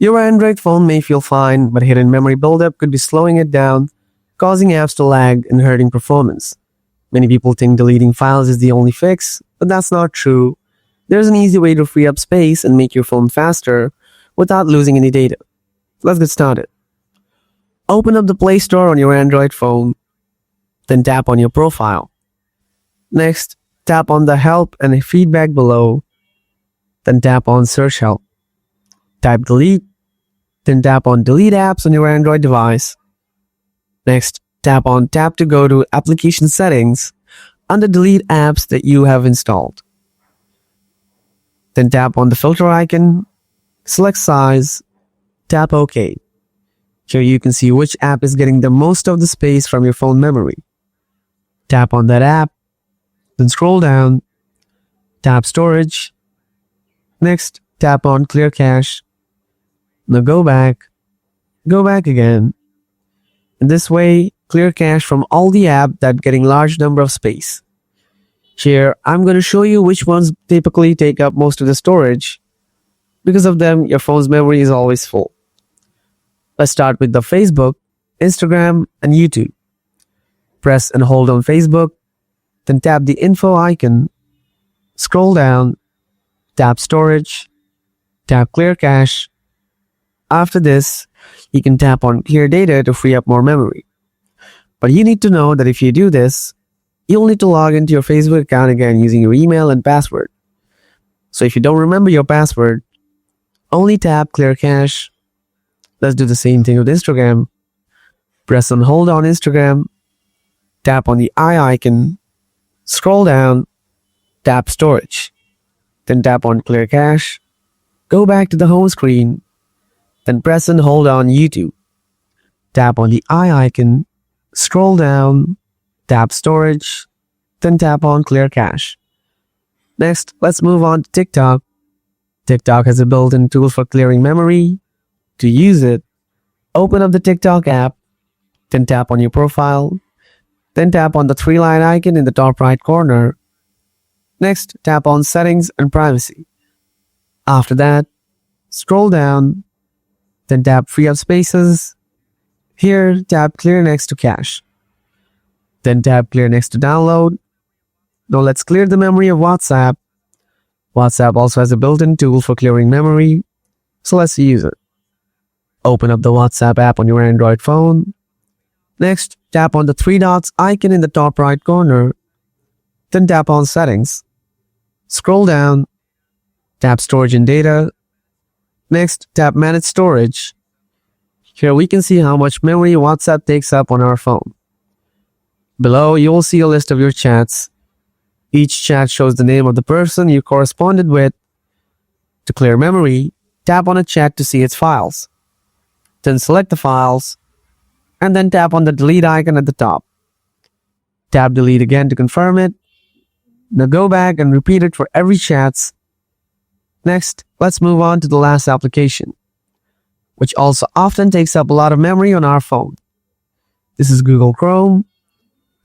Your Android phone may feel fine, but hidden memory buildup could be slowing it down, causing apps to lag and hurting performance. Many people think deleting files is the only fix, but that's not true. There's an easy way to free up space and make your phone faster without losing any data. Let's get started. Open up the Play Store on your Android phone, then tap on your profile. Next, tap on the Help and Feedback below, then tap on Search Help. Type Delete, then tap on Delete Apps on your Android device. Next, tap on Tap to go to Application Settings under Delete Apps that you have installed. Then tap on the filter icon, select Size, tap OK. Here you can see which app is getting the most of the space from your phone memory. Tap on that app, then scroll down, tap Storage. Next, tap on Clear Cache. Now go back again. In this way, clear cache from all the apps that getting large number of space. Here, I'm going to show you which ones typically take up most of the storage. Because of them, your phone's memory is always full. Let's start with the Facebook, Instagram, and YouTube. Press and hold on Facebook, then tap the info icon, scroll down, tap Storage, tap Clear Cache. After this, you can tap on Clear Data to free up more memory. But you need to know that if you do this, you'll need to log into your Facebook account again using your email and password. So if you don't remember your password, only tap Clear Cache. Let's do the same thing with Instagram. Press and hold on Instagram, tap on the eye icon, scroll down, tap Storage, then tap on Clear Cache, go back to the home screen, then press and hold on YouTube. Tap on the eye icon, scroll down, tap Storage, then tap on Clear Cache. Next, let's move on to TikTok. TikTok has a built-in tool for clearing memory. To use it, open up the TikTok app, then tap on your profile, then tap on the three-line icon in the top right corner. Next, tap on Settings and Privacy. After that, scroll down, then tap Free Up Spaces. Here, tap Clear Next to Cache. Then tap Clear Next to Download. Now let's clear the memory of WhatsApp. WhatsApp also has a built-in tool for clearing memory, so let's use it. Open up the WhatsApp app on your Android phone. Next, tap on the three dots icon in the top right corner. Then tap on Settings. Scroll down, tap Storage and Data. Next, tap Manage Storage. Here we can see how much memory WhatsApp takes up on our phone. Below, you will see a list of your chats. Each chat shows the name of the person you corresponded with. To clear memory, tap on a chat to see its files. Then select the files, and then tap on the delete icon at the top. Tap delete again to confirm it. Now go back and repeat it for every chats. Next, let's move on to the last application, which also often takes up a lot of memory on our phone. This is Google Chrome.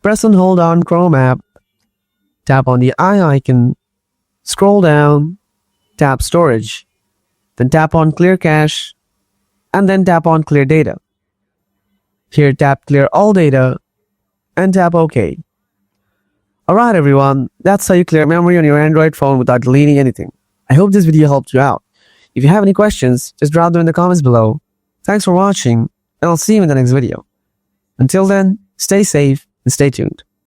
Press and hold on Chrome app. Tap on the eye icon. Scroll down. Tap Storage. Then tap on Clear Cache. And then tap on Clear Data. Here, tap Clear All Data and tap OK. Alright everyone, that's how you clear memory on your Android phone without deleting anything. I hope this video helped you out. If you have any questions, just drop them in the comments below. Thanks for watching, and I'll see you in the next video. Until then, stay safe and stay tuned.